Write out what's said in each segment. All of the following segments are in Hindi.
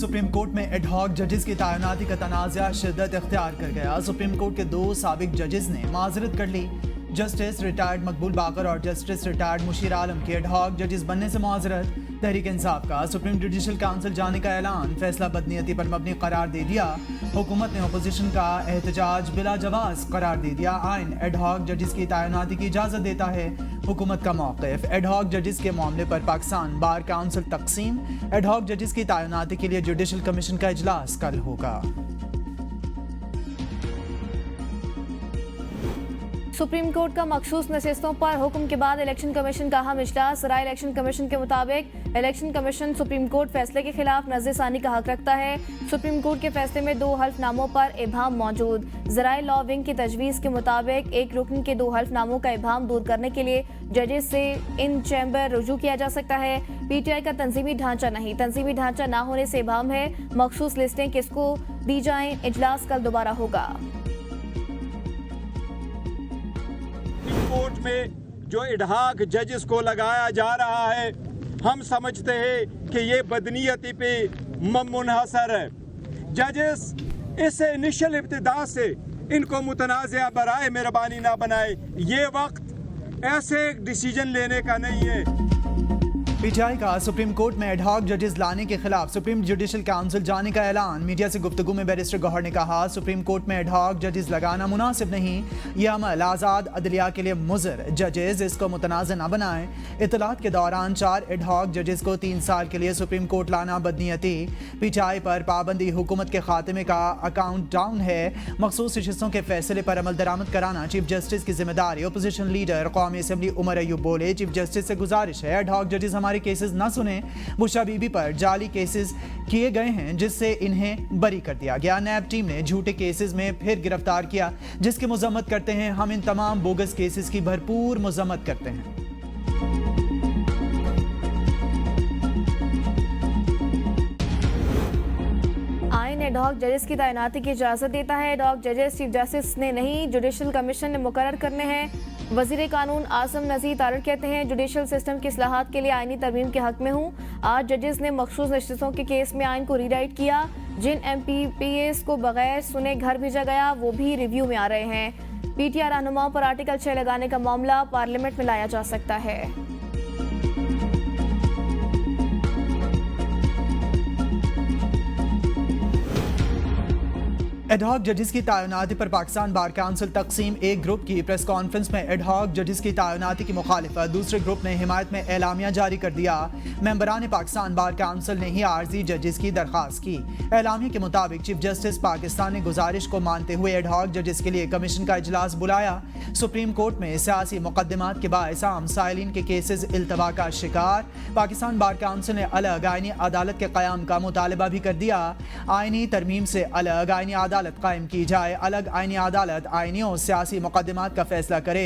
सुप्रीम कोर्ट में एडहॉक जजेस की तैनाती का तनाज़ा शिद्दत इख्तियार कर गया। सुप्रीम कोर्ट के 2 साबिक जजेस ने माजरत कर ली। जस्टिस रिटायर्ड मकबूल बाकर और जस्टिस रिटायर्ड मुशीर आलम के एडहॉक जजेस बनने से माजरत। तहरीक इंसाफ का सुप्रीम जुडिशल काउंसिल जाने का ऐलान, फैसला बदनीयती पर मबनी करार दे दिया। हुकूमत ने अपोजिशन का एहतजाज बिला जवाज करार दे दिया। आइन एडहॉक जजेस की तैनाती की इजाज़त देता है। हुकूमत का मौक़िफ़, एडहॉक जजेस के मामले पर पाकिस्तान बार काउंसिल तकसीम। एडहॉक जजेस की तैनाती के लिए जुडिशल कमीशन का इजलास कल होगा। सुप्रीम कोर्ट का मखसूस नशिस्तों पर हुक्म के बाद इलेक्शन कमीशन का अहम इजलास। राय इलेक्शन कमीशन के मुताबिक इलेक्शन कमीशन सुप्रीम कोर्ट फैसले के खिलाफ नज़रसानी का हक रखता है। सुप्रीम कोर्ट के फैसले में 2 हल्फनामों पर इबहम मौजूद। ज़राए लॉ विंग की तजवीज़ के मुताबिक एक रुकन के 2 हल्फनामों का इबहम दूर करने के लिए जजेस से इन चैम्बर रुजू किया जा सकता है। PTI का तंजीमी ढांचा नहीं, तंजीमी ढांचा ना होने से इबहम है। मखसूस लिस्टें किसको दी जाएं, इजलास कल दोबारा होगा। कोर्ट में जो एडहॉक जजेस को लगाया जा रहा है, हम समझते हैं कि ये बदनीयती पे मुनहसर है। जजेस इस इनिशियल इब्तिदा से इनको मुतनाज़ा बराए मेहरबानी ना बनाए। ये वक्त ऐसे डिसीजन लेने का नहीं है। PTI का सुप्रीम कोर्ट में एडहॉक जजेस लाने के खिलाफ सुप्रीम जुडिशल काउंसिल जाने का ऐलान। मीडिया से गुफ्तगू में बैरिस्टर गौहर ने कहा, सुप्रीम कोर्ट में एडहॉक जजेस लगाना मुनासिब नहीं। यह अमल आज़ाद अदलिया के लिए मुज़र। जजेस इसको मुतनाज़ न बनाएं। इतलात के दौरान 4 एडहॉक जजेस को 3 साल के लिए सुप्रीम कोर्ट लाना बदनीयती। PTI पर पाबंदी हुकूमत के खात्मे का अकाउंट डाउन है। मखसूस नशिस्तों के फैसले पर अमल दरामद कराना चीफ जस्टिस की जिम्मेदारी। अपोजिशन लीडर कौमी असम्बली उमर अयूब बोले, चीफ जस्टिस से गुजारिश है एडहॉक जजेस हमारे केसेस न सुने। बुशरा बीबी पर जाली केसेस किए गए हैं जिससे इन्हें बरी कर दिया गया। नैब टीम ने झूठे केसेस में फिर गिरफ्तार किया, जिसकी मजम्मत करते हैं। हम इन तमाम बोगस केसेस की भरपूर मजम्मत करते हैं। आइन एडहॉक जजेस की तैनाती की इजाज़त देता है। एडहॉक जजेस चीफ जस्टिस ने नहीं, जुडिशल कमीशन ने मुकर्रर करने हैं। वज़ीर कानून आसम नज़ीर तारड़ कहते हैं, जुडिशल सिस्टम की इस्लाहात के लिए आइनी तरमीम के हक में हूँ। आज जजेस ने मखसूस नशिस्तों के केस में आइन को रीराइट किया। जिन MPPAs को बगैर सुने घर भेजा गया वो भी रिव्यू में आ रहे हैं। PTI रहनुमाओं पर आर्टिकल 6 लगाने का मामला पार्लियामेंट में लाया जा सकता है। एडहॉक जजेस की तैनाती पर पाकिस्तान बार काउंसिल तकसीम। एक ग्रुप की प्रेस कॉन्फ्रेंस में एडहॉक जजेस की तैनाती की मुखालिफत, दूसरे ग्रुप ने हिमायत में एलामिया जारी कर दिया। मेंबरान पाकिस्तान बार काउंसिल ने ही आर्जी जजेस की दरख्वास्त की। एलामिया के मुताबिक चीफ जस्टिस पाकिस्तान ने गुजारिश को मानते हुए एडहॉक जजेस के लिए कमीशन का इजलास बुलाया। सुप्रीम कोर्ट में सियासी मुकदमात के बायस आम साइलिन के केसेस इल्तवा का शिकार। पाकिस्तान बार काउंसिल ने अलग आइनी अदालत के क़याम का मुतालबा भी कर दिया। आइनी तरमीम से अलग आइनी अदालत कायम की जाए। अलग आइनी अदालत आइनी और सियासी मुकदमात का फैसला करे।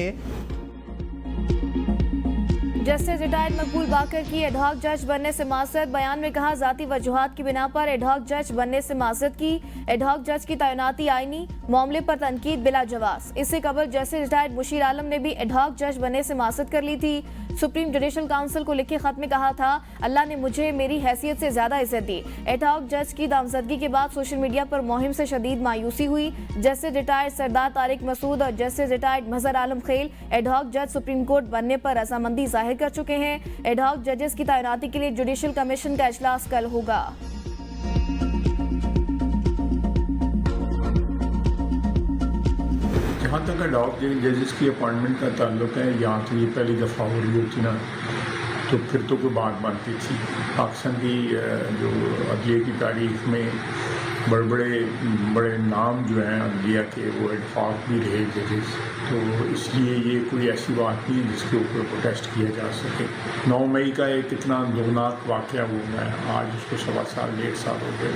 जस्टिस रिटायर्ड मकबूल बाकर की एडहॉक जज बनने से माजरत। बयान में कहा, जाती वजूहात की बिना पर एडहॉक जज बनने से माजरत की। एडहॉक जज की तैनाती आईनी मामले पर तनकीद बिला जवाब। इससे कबल जस्टिस रिटायर्ड मुशीर आलम ने भी एडहॉक जज बनने से माजरत कर ली थी। सुप्रीम जुडिशल काउंसिल को लिखे खत में कहा था, अल्लाह ने मुझे मेरी हैसियत से ज्यादा इज्जत दी। एडहॉक जज की नामजदगी के बाद सोशल मीडिया पर मुहिम से शदीद मायूसी हुई। जस्टिस रिटायर्ड सरदार तारिक मसूद और जस्टिस रिटायर्ड मजहर आलम खेल एडहॉक जज सुप्रीम कोर्ट बनने पर रजामंदी जाहिर कर चुके हैं। एडहॉक जजेस की तैनाती के लिए जुडिशल कमीशन का इजलास कल होगा। जहाँ तक एडहॉक जजेस की अपॉइंटमेंट का ताल्लुक है, यहाँ तो ये पहली दफ़ा हो रही होती ना, तो फिर तो कोई बात बनती थी। पाकिस्तान की जो अदलिया की तारीख में बड़े नाम जो हैं अदलिया के, वो एडहॉक भी रहे जजेस। तो इसलिए ये कोई ऐसी बात नहीं है जिसके ऊपर प्रोटेस्ट किया जा सके। 9 मई का एक इतना दौनाक वाक़या हुआ है, आज उसको 1.25 साल 1.5 साल हो गए,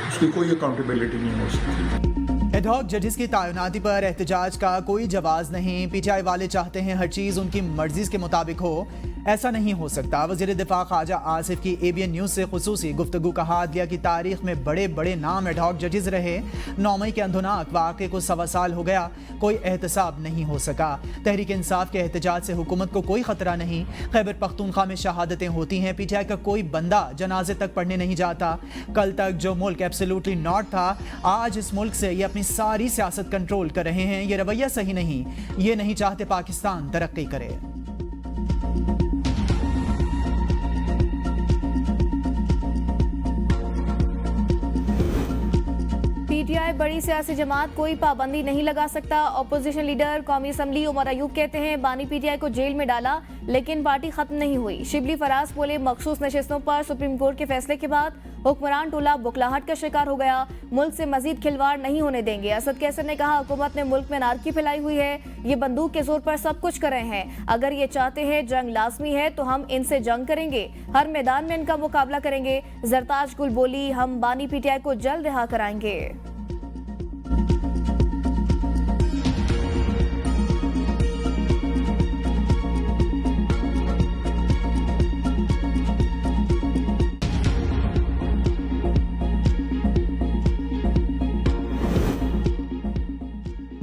उसकी कोई अकाउंटेबिलिटी नहीं हो सकती। एडहॉक जजेस की तैनाती पर एहतजाज का कोई जवाब नहीं। पीटीआई वाले चाहते हैं हर चीज उनकी मर्जी के मुताबिक हो, ऐसा नहीं हो सकता। वजीर दिफा ख्वाजा आसिफ की एबीएन न्यूज से खुसूसी गुफ्तगू कहा, अदलिया की तारीख में बड़े बड़े नाम एडहॉक जजेस रहे। 9 मई के अंधुनाक वाक़े को 1.25 साल हो गया, कोई एहतसाब नहीं हो सका। तहरीक इंसाफ के एहतजाज से हुकूमत को कोई खतरा नहीं। खैबर पख्तूनख्वा में शहादतें होती हैं, पीटीआई का कोई बंदा जनाजे तक पढ़ने नहीं जाता। कल तक जो मुल्क एब्सोल्युटली नॉट था, आज इस मुल्क से ये अपनी सारी सियासत कंट्रोल कर रहे हैं। ये रवैया सही नहीं। ये नहीं चाहते पाकिस्तान तरक्की करे। पीटीआई बड़ी सियासी जमात कोई पाबंदी नहीं लगा सकता। अपोजिशन लीडर कौमी असम्बली उमर अयूब कहते हैं, बानी पीटीआई को जेल में डाला लेकिन पार्टी खत्म नहीं हुई। शिबली फराज बोले, मखसूस नशिस्तों पर सुप्रीम कोर्ट के फैसले के बाद हुक्मरान टोला बुखलाहट का शिकार हो गया। मुल्क से मजीद खिलवाड़ नहीं होने देंगे। असद कैसर ने कहा, हुकूमत ने मुल्क में नारकी फैलाई हुई है। ये बंदूक के जोर पर सब कुछ कर रहे हैं। अगर ये चाहते हैं जंग लाजमी है तो हम इनसे जंग करेंगे, हर मैदान में इनका मुकाबला करेंगे। जरताज गुल बोली, हम बानी पीटीआई को जल्द रिहा कराएंगे।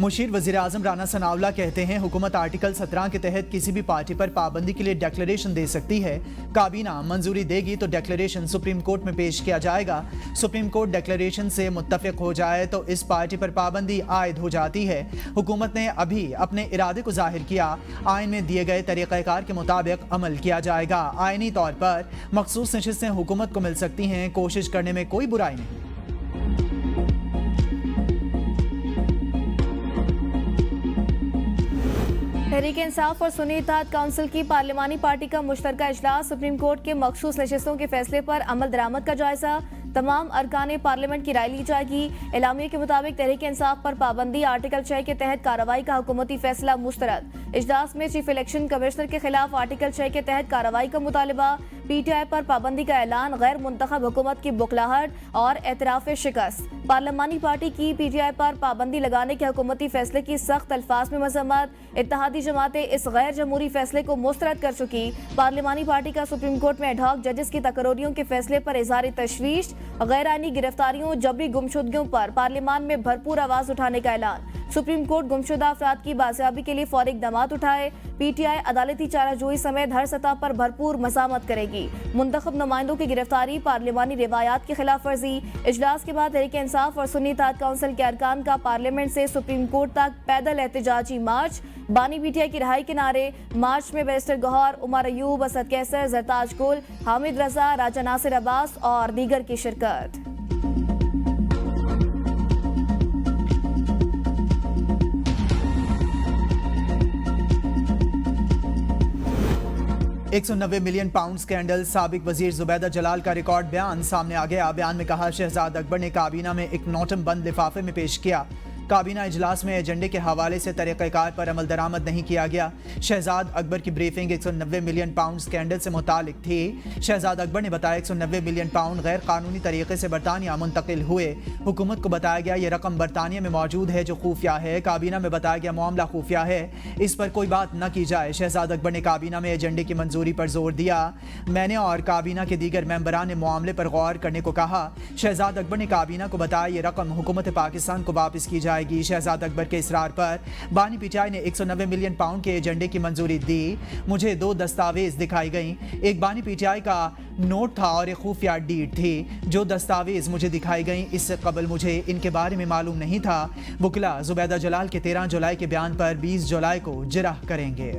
मुशीर वज़ीर आज़म राना सनाउल्लाह कहते हैं, हुकूमत आर्टिकल 17 के तहत किसी भी पार्टी पर पाबंदी के लिए डिक्लेरेशन दे सकती है। काबीना मंजूरी देगी तो डिक्लेरेशन सुप्रीम कोर्ट में पेश किया जाएगा। सुप्रीम कोर्ट डिक्लेरेशन से मुत्तफिक हो जाए तो इस पार्टी पर पाबंदी आयद हो जाती है। हुकूमत ने अभी अपने इरादे को जाहिर किया, आइन में दिए गए तरीक़ाकार के मुताबिक अमल किया जाएगा। आइनी तौर पर मखसूस नशिस्तें हुकूमत को मिल सकती हैं, कोशिश करने में कोई बुराई नहीं। तहरीक इंसाफ और सुन्नी इत्तेहाद काउंसिल की पार्लिमानी पार्टी का मुश्तरका इजलास। सुप्रीम कोर्ट के मखसूस नशिस्तों के फैसले पर अमल दरामद का जायजा। तमाम अरकान पार्लियामेंट की राय ली जाएगी। एलामिया के मुताबिक तहरीक इंसाफ पर पाबंदी, आर्टिकल 6 के तहत कार्रवाई का हुकूमती फैसला मुस्तरद। इजलास में चीफ इलेक्शन कमिश्नर के खिलाफ आर्टिकल 6 के तहत कार्रवाई का मुतालबा। पीटीआई पर पाबंदी का ऐलान, गैर मुंतखब हुकूमत की बुखलाहट और एतराफ़ शिकस्त। पार्लिमानी पार्टी की पीटीआई पर पाबंदी लगाने के हुकूमती फैसले की सख्त अल्फाज में मजम्मत। इत्तेहादी जमातें इस गैर जमहूरी फैसले को मुस्तरद कर चुकी। पार्लिमानी पार्टी का सुप्रीम कोर्ट में एडहॉक जजेस की तकरीरों के फैसले पर इज़हार तशवीश। गैर आईनी गिरफ्तारियों, जबरी गुमशुदगियों पर पार्लियामान में भरपूर आवाज उठाने का ऐलान। सुप्रीम कोर्ट गुमशुदा अफराद की बाजियाबी के लिए फौरी इक़दामात उठाए। पीटीआई अदालती चाराजोई समेत हर सतह पर भरपूर मज़ामत करेगी। मुंतखब नुमाइंदों की गिरफ्तारी, पार्लियामानी रिवायात की खिलाफ वर्जी। इजलास के बाद तहरीक इंसाफ और सुन्नी इत्तेहाद काउंसिल के अरकान का पार्लियामेंट से सुप्रीम कोर्ट तक पैदल एहतजाजी मार्च। बानी पीटीआई की रिहाई के नारे। मार्च में बैरिस्टर गौहर, उमर अयूब, असद कैसर, जरताज गुल, हामिद रजा, राजा नासिर अब्बास और दीगर की शिरकत। £190 मिलियन स्कैंडल। साबिक वजीर जुबैदा जलाल का रिकॉर्ड बयान सामने आ गया। बयान में कहा, शहजाद अकबर ने काबीना में एक नोटम बंद लिफाफे में पेश किया। काबीना इजलास में एजेंडे के हवाले से तरीक़ाकार पर अमल दरामद नहीं किया गया। शहजाद अकबर की ब्रीफिंग £190 मिलियन स्कैंडल से मुतालिक थी। शहजाद अकबर ने बताया £190 मिलियन गैर कानूनी तरीके से बरतानिया मुंतकिल हुए। हुकूमत को बताया गया ये रकम बरतानिया में मौजूद है जो खुफिया है। काबीना में बताया गया मामला खुफिया है, इस पर कोई बात न की जाए। शहजाद अकबर ने काबीना में एजेंडे की मंजूरी पर जोर दिया। मैंने और काबीना के दीगर मेंबरान ने मामले पर गौर करने को कहा। शहजाद अकबर ने काबीना को बताया ये रकम हुकूमत पाकिस्तान को वापस की जाएगी। शहजाद अकबर के इसरार पर बानी पीटीआई ने £190 मिलियन के एजेंडे की मंजूरी दी। मुझे 2 दस्तावेज दिखाई गई, एक बानी पीटीआई का नोट था और एक खुफिया डीड थी। जो दस्तावेज मुझे दिखाई गई, इससे कबल मुझे इनके बारे में मालूम नहीं था। वकीला जुबैदा जलाल के 13 जुलाई के बयान पर 20 जुलाई को जिरह करेंगे।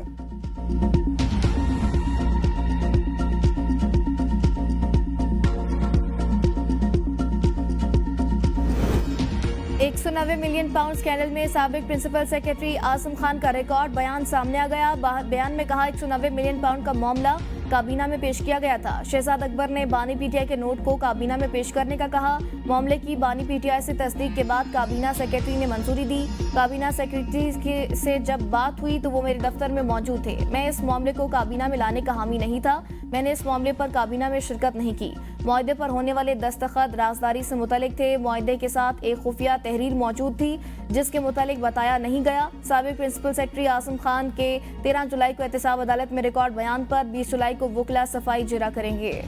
£190 मिलियन स्कैंडल में साबिक प्रिंसिपल सेक्रेटरी आसिम खान का रिकॉर्ड बयान सामने आ गया। बयान में कहा, £190 मिलियन का मामला काबीना में पेश किया गया था। शहजाद अकबर ने बानी पीटीआई के नोट को काबीना में पेश करने का कहा। मामले की बानी पीटीआई से तस्दीक के बाद काबीना सेक्रेटरी ने मंजूरी दी। काबीना सेक्रेटरी से जब बात हुई तो वो मेरे दफ्तर में मौजूद थे। मैं इस मामले को काबीना में लाने का हामी नहीं था। मैंने इस मामले पर काबीना में शिरकत नहीं की। मुआहदे पर होने वाले दस्तखत राजदारी से मुतल्लिक थे। मुआहदे के साथ एक खुफिया तहरीर मौजूद थी जिसके मुतालिक बताया नहीं गया। साबिक प्रिंसिपल सेक्रेटरी आसिम खान के 13 जुलाई को एहतसाब अदालत में रिकॉर्ड बयान पर 20 जुलाई को वकला सफाई जिरा करेंगे।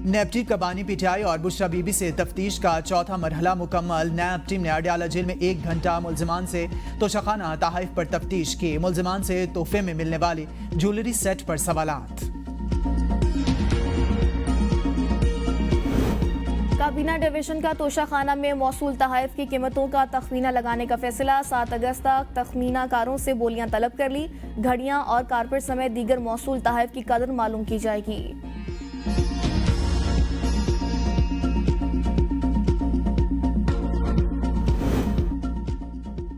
नैब चीफ का बानी पीटीआई और बुशरा बीबी से तफ्तीश का चौथा मरहला मुकम्मल। नैब टीम ने अडयाला जेल में 1 घंटा मुल्जिमान से तोशाखाना तहाइफ पर तफ्तीश की। मुल्जिमान से तोहफे में मिलने वाली ज्वेलरी सेट पर सवालात। काबीना डिवीजन का तोशाखाना में मौसूल तहाइफ की कीमतों का तखमीना लगाने का फैसला। 7 अगस्त तक तखमीनाकारों से बोलियां तलब कर ली। घड़ियां और कारपेट समेत दीगर मौसूल तहाइफ की कदर मालूम की जाएगी।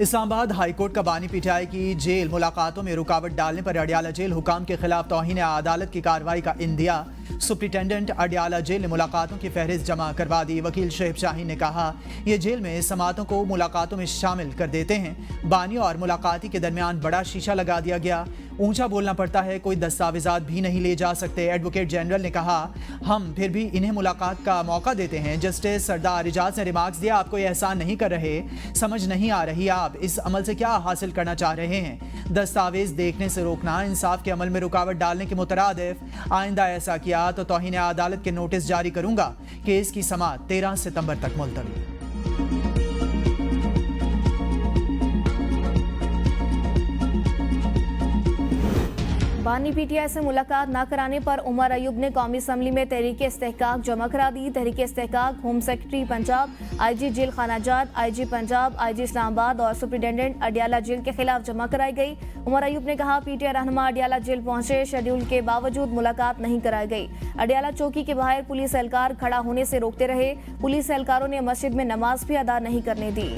इस्लामाबाद हाईकोर्ट का बानी पीटीआई की जेल मुलाकातों में रुकावट डालने पर अडयाला जेल हुकाम के खिलाफ तौहीन अदालत की कार्रवाई का इंदिया। सुप्रिंटेंडेंट अडयाला जेल ने मुलाकातों की फहरिस्त जमा करवा दी। वकील शोएब शाहीन ने कहा यह जेल में समातों को मुलाकातों में शामिल कर देते हैं। बानी और मुलाकाती के दरमियान बड़ा शीशा लगा दिया गया। ऊंचा बोलना पड़ता है, कोई दस्तावेजात भी नहीं ले जा सकते। एडवोकेट जनरल ने कहा हम फिर भी इन्हें मुलाकात का मौका देते हैं। जस्टिस सरदार इजाज ने रिमार्क्स दिया आपको ये एहसान नहीं कर रहे, समझ नहीं आ रही आप इस अमल से क्या हासिल करना चाह रहे हैं। दस्तावेज देखने से रोकना इंसाफ के अमल में रुकावट डालने के मुतरादिफ। आइंदा ऐसा किया तो तौहीन अदालत के नोटिस जारी करूंगा। केस की समाअत 13 सितंबर तक मुलतवी। बानी पीटीआई से मुलाकात न कराने पर उमर अयूब ने कौमी असम्बली में तहरीक इस्तेहकाक जमा करा दी। तहरीक इस्तेहकाक home secretary Punjab, IG jail खानाजात, आईजी पंजाब, आईजी इस्लामाबाद और सुप्रिंटेंडेंट अडयाला जेल के खिलाफ जमा कराई गई। उमर अयूब ने कहा पीटीआई रहनुमा अडयाला जेल पहुंचे, शेड्यूल के बावजूद मुलाकात नहीं कराई गई। अडयाला चौकी के बाहर पुलिस एहलकार खड़ा होने से रोकते रहे। पुलिस एहलकारों ने मस्जिद में नमाज भी अदा नहीं करने दी।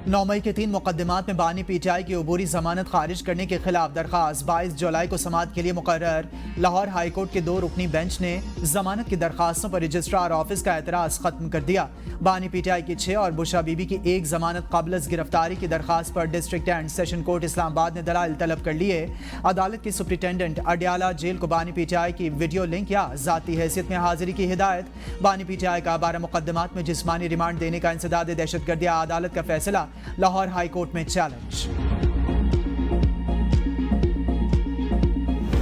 9 मई के 3 मुकदमात में बानी पीटीआई की अबूरी जमानत खारिज करने के खिलाफ दरख्वास्त 22 जुलाई को समाअत के लिए मुकर्रर। लाहौर हाई कोर्ट के 2 रुकनी बेंच ने जमानत की दरखास्तों पर रजिस्ट्रार ऑफिस का एतराज खत्म कर दिया। बानी पीटीआई की 6 और बुशरा बीबी की 1 जमानत काबिल गिरफ्तारी की दरखास्त पर district and session court Islamabad ने दलाइल तलब कर लिए। अदालत के सुप्रिंटेंडेंट अडयाला जेल को बानी पीटीआई की वीडियो लिंक या जाती हैसियत में हाजिरी की हिदायत। बानी पीटीआई का 12 मुकदमात में जिस्मानी रिमांड देने का इंसदाद दहशतगर्दी अदालत का फैसला लाहौर हाई कोर्ट में चैलेंज।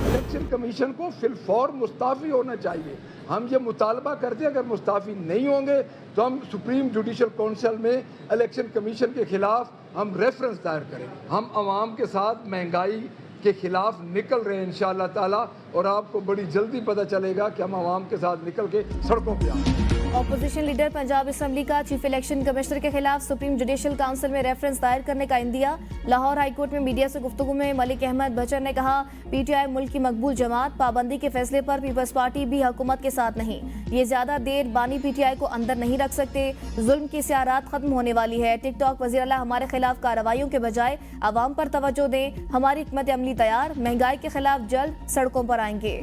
इलेक्शन कमीशन को फिलफौर मुस्ताफी होना चाहिए। हम ये मुतालबा करते हैं अगर मुस्ताफी नहीं होंगे तो हम सुप्रीम जुडिशल काउंसिल में इलेक्शन कमीशन के खिलाफ हम रेफरेंस दायर करेंगे। हम आवाम के साथ महंगाई के खिलाफ निकल रहे हैं इंशाअल्लाह ताला, और आपको बड़ी जल्दी पता चलेगा कि हम आवाम के साथ निकल के सड़कों पे आए। ऑपोजिशन लीडर पंजाब असम्बली का चीफ इलेक्शन कमिश्नर के खिलाफ सुप्रीम जुडिशल काउंसिल में रेफरेंस दायर करने का इंदिया। लाहौर हाईकोर्ट में मीडिया से गुफ्तगू में मलिक अहमद बचर ने कहा पीटीआई मुल्क की मकबूल जमात, पाबंदी के फैसले पर पीपल्स पार्टी भी हुकूमत के साथ नहीं। ये ज्यादा देर बानी पीटीआई को अंदर नहीं रख सकते। जुल्म की सियारात खत्म होने वाली है। टिकटॉक वज़ीर-ए-आला हमारे खिलाफ कार्रवाइयों के बजाय आवाम पर तवज्जो दें। हमारी हिकमत अमली तैयार, महंगाई के खिलाफ जल्द सड़कों पर आएंगे।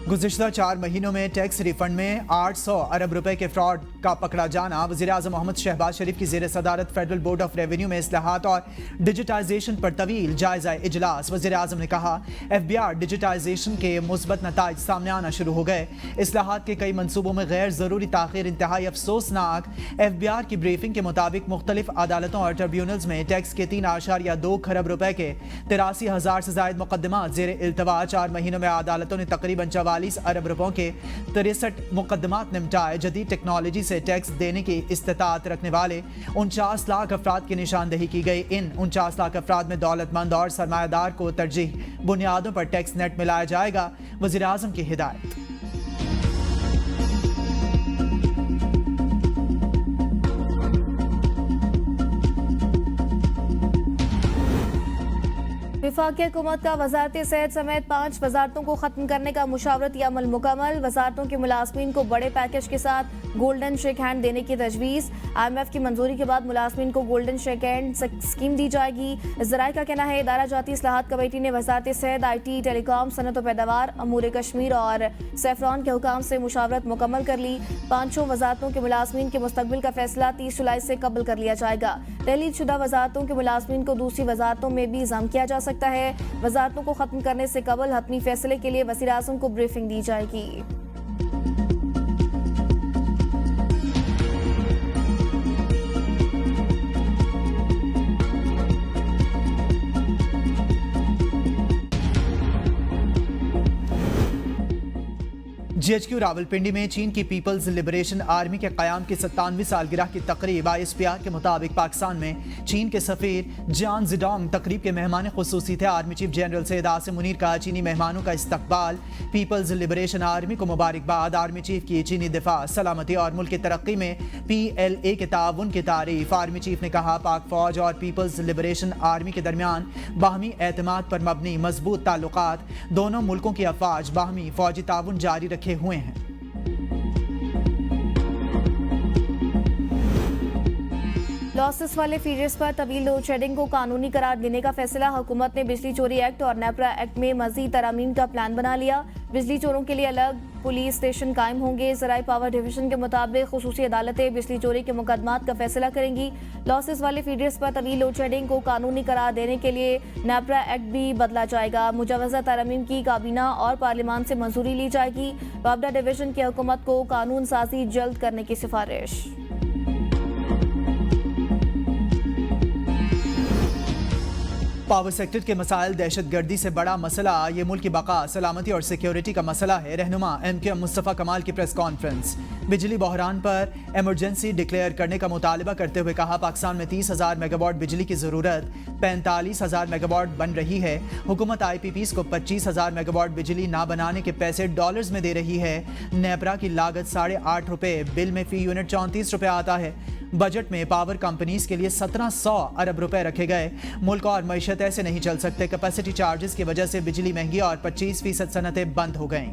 गुज़िश्ता 4 महीनों में टैक्स रिफंड में 800 अरब रुपए के फ्रॉड का पकड़ा जाना। वज़ीर-ए-आज़म मोहम्मद शहबाज शरीफ की ज़ेर सदारत फेडरल बोर्ड ऑफ रेवेन्यू में इस्लाहात और डिजिटाइजेशन पर तवील जायजा इजलास। वज़ीर-ए-आज़म ने कहा FBR डिजिटाइजेशन के मुस्बत नताइज सामने आना शुरू हो गए। इस्लाहात के कई मनसूबों में गैर ज़रूरी ताख़ीर इंतहाई अफसोसनाक। FBR की ब्रीफिंग के मुताबिक मुख्तलिफ अदालतों और ट्रिब्यूनल्स में टैक्स के 3.2 खरब रुपए के 83,000 से ज़ायद मुकदमात ज़ेर इल्तवा। 4 महीनों में अदालतों ने तकरीबन 44 अरब रुपयों के 63 मुकदमात निपटाए। जदीद टेक्नोलॉजी से टैक्स देने की इस्तिताअत रखने वाले 49 लाख अफराद की निशानदेही की गई। इन 49 लाख अफराद में दौलतमंद और सरमायादार को तरजीह बुनियादों पर टैक्स नेट मिलाया जाएगा। वज़ीर-ए-आज़म की हिदायत। वफाकी हुकूमत का वजारत सेहत समेत 5 वजारतों को खत्म करने का मुशावरती अमल मुकम्मल। वजारतों के मुलाजमीन को बड़े पैकेज के साथ गोल्डन शेक हैंड देने की तजवीज़। IMF की मंजूरी के बाद मुलाजमीन को गोल्डन शेक हैंड स्कीम दी जाएगी। ज़राए का कहना है इदारा जाती इस्लाहात कमेटी ने वजारत सेहत, IT, टेलीकॉम, सनत व पैदावार, अमूर कश्मीर और सैफरान के हुकाम से मुशावरत मुकम्मल कर ली। 5 वजारतों के मुलाजमीन के मुस्तकबिल का फैसला 30 जुलाई से कबल कर लिया जाएगा। तहलील शुदा वजारतों के मुलाजमीन को दूसरी वजारतों में भी जम किया जा सकता है। वजारतों को खत्म करने से कबल हतमी फैसले के लिए वज़ीर आज़म को ब्रीफिंग दी जाएगी। GHQ रावलपिंडी में चीन की पीपल्स लिबरेशन आर्मी के क़याम की 97वीं सालगिरह की तकरीब। ISPR के मुताबिक पाकिस्तान में चीन के सफ़ीर जान जिडोंग तकरीब के मेहमान खुसूसी थे। Army chief general Syed Asim Munir का चीनी मेहमानों का इस्तकबाल। पीपल्स लिबरेशन आर्मी को मुबारकबाद। आर्मी चीफ की चीनी दिफा, सलामती और मुल्क की तरक्की में PLA के ताउन की तारीफ। आर्मी चीफ ने कहा पाक फौज और पीपल्स लिबरेशन आर्मी के दरमियान बाहमी एतमाद पर मबनी मजबूत ताल्लुकात। दोनों मुल्कों की अफवाज बाहमी फौजी ताउन जारी रखे हुए हैं। लॉसेस वाले फीडर्स पर तवील लोड शेडिंग को कानूनी करार देने का फैसला। हुकूमत ने बिजली चोरी एक्ट और नेपरा एक्ट में मजीद तरमीम का प्लान बना लिया। बिजली चोरों के लिए अलग पुलिस स्टेशन कायम होंगे। ज़राई पावर डिवीजन के मुताबिक खुसूसी अदालतें बिजली चोरी के मुकदमात का फैसला करेंगी। लॉसेस वाले फीडर्स पर तवील लोड शेडिंग को कानूनी करार देने के लिए नेपरा एक्ट भी बदला जाएगा। मुजवज़ा तरमीम की काबीना और पार्लियामान से मंजूरी ली जाएगी। बाबडा डिवीजन की हुकूमत को कानून साजी जल्द करने की सिफारिश। पावर सेक्टर के मसाइल दहशतगर्दी से बड़ा मसला ये मुल्क की बका, सलामती और सिक्योरिटी का मसला है। रहनुमा MKM मुस्तफ़ा कमाल की प्रेस कॉन्फ्रेंस। बिजली बहरान पर इमरजेंसी डिक्लेयर करने का मुतालबा करते हुए कहा पाकिस्तान में 30,000 मेगावाट बिजली की ज़रूरत, 45,000 मेगावाट बन रही है। हुकूमत IPPs को 25,000 मेगावाट बिजली ना बनाने के पैसे डॉलर्स में दे रही है। नेपरा की लागत ₹8.5, बिल में फी यूनिट ₹34 आता है। बजट में पावर कंपनीज के लिए 1700 अरब रुपए रखे गए। मुल्क और मईशत ऐसे नहीं चल सकते। कैपेसिटी चार्जेस की वजह से बिजली महंगी और 25% सनतें बंद हो गईं।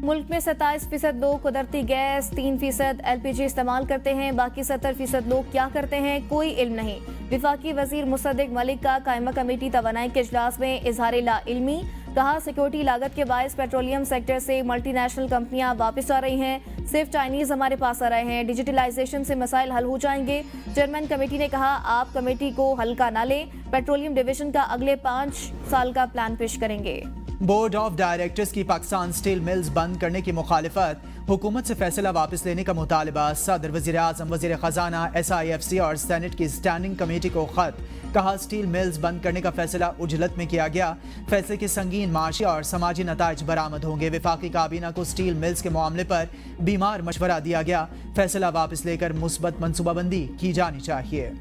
मुल्क में 27% लोग कुदरती गैस, 3% LPG इस्तेमाल करते हैं। बाकी 70% लोग क्या करते हैं, कोई इल्म नहीं। वफाकी वजीर मुसद्दिक मलिक का कायमा कमेटी तवानाई के इजलास में इजहार ला इल्मी। कहा सिक्योरिटी लागत के बायस पेट्रोलियम सेक्टर से मल्टीनेशनल कंपनियां वापस आ रही हैं। सिर्फ चाइनीज हमारे पास आ रहे हैं। डिजिटलाइजेशन से मसाइल हल हो जाएंगे। चेयरमैन कमेटी ने कहा आप कमेटी को हल्का ना लें। पेट्रोलियम डिवीजन का अगले 5 साल का प्लान पेश करेंगे। बोर्ड ऑफ डायरेक्टर्स की पाकिस्तान स्टील मिल्स बंद करने की मुखालिफत। हुकूमत से फैसला वापस लेने का मुतालबा। सदर, वज़ीर आज़म, वज़ीर ख़जाना, SIFC और सेनेट की स्टैंडिंग कमेटी को खत। कहा स्टील मिल्स बंद करने का फैसला उजलत में किया गया। फैसले के संगीन माशी और समाजी नताइज बरामद होंगे। वफाकी काबीना को स्टील मिल्स के मामले पर बीमार मशवरा दिया गया। फैसला वापस लेकर मुस्बत मनसूबाबंदी की जानी चाहिए।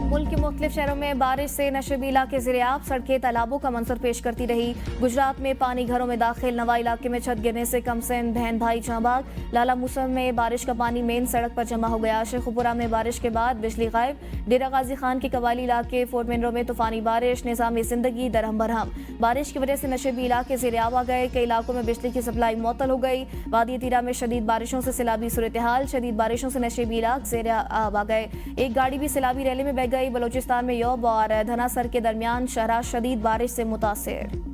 मुल्क के मुख्तलिफ शहरों में बारिश से नशेबी इलाके ज़िरियाब, सड़कें तालाबों का मंजर पेश करती रही। गुजरात में पानी घरों में दाखिल, नवा इलाके में छत गिरने से कमसिन, बहन भाई जांबाग। लाला मूसा में बारिश का पानी मेन सड़क पर जमा हो गया। शेखुपुरा में बारिश के बाद बिजली गायब। डेरा गाजी खान के कबाली इलाके फोर्ट मिनरो में तूफानी बारिश, निज़ामी जिंदगी दरहम बरहम। बारिश की वजह से नशेबी इलाके ज़िरियाब आ गए। कई इलाकों में बिजली की सप्लाई मुअत्तल हो गई। वादी तीरा में शदीद बारिशों से सैलाबी सूरत हाल, शदीद बारिशों से नशेबी इलाके ज़िरियाब आ गए। एक गाड़ी भी सैलाबी रैली में बह गई। बलोचिस्तान में योब और धनासर के दरमियान शहरा शदीद बारिश से मुतासिर।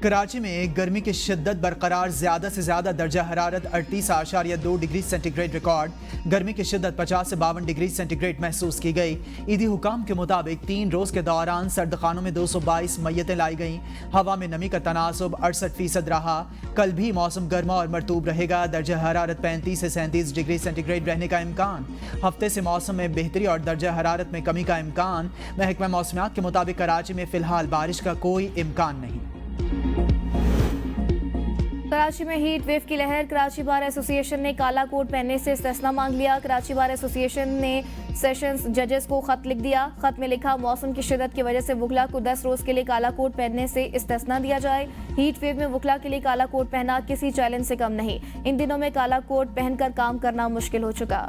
कराची में गर्मी की शिद्दत बरकरार। ज़्यादा से ज़्यादा दर्जा हरारत 38.2 डिग्री सेंटीग्रेड रिकॉर्ड। गर्मी की शिद्दत 50 से 52 डिग्री सेंटीग्रेड महसूस की गई। ईदी हुकाम के मुताबिक 3 रोज़ के दौरान सर्द खानों में 222 मैयतें लाई गईं। हवा में नमी का तनासुब 68% रहा। कल भी मौसम गर्मा और मरतूब रहेगा। दर्जा हरारत 35 से 37 डिग्री सेंटीग्रेड रहने का इम्कान। हफ्ते से मौसम में बेहतरी और दर्जा हरारत में कमी का इम्कान। महकमा मौसमियात के मुताबिक कराची में फ़िलहाल बारिश का कोई इम्कान नहीं। कराची में हीट वेव की लहर। कराची बार एसोसिएशन ने काला कोट पहनने से इस्तेस्ना मांग लिया। कराची बार एसोसिएशन ने सेशंस जजेस को खत लिख दिया। खत में लिखा, मौसम की शिद्दत की वजह से वकला को 10 रोज के लिए काला कोट पहनने से इस्तेस्ना दिया जाए। हीट वेव में वकला के लिए काला कोट पहनना किसी चैलेंज से कम नहीं। इन दिनों में काला कोट पहनकर काम करना मुश्किल हो चुका।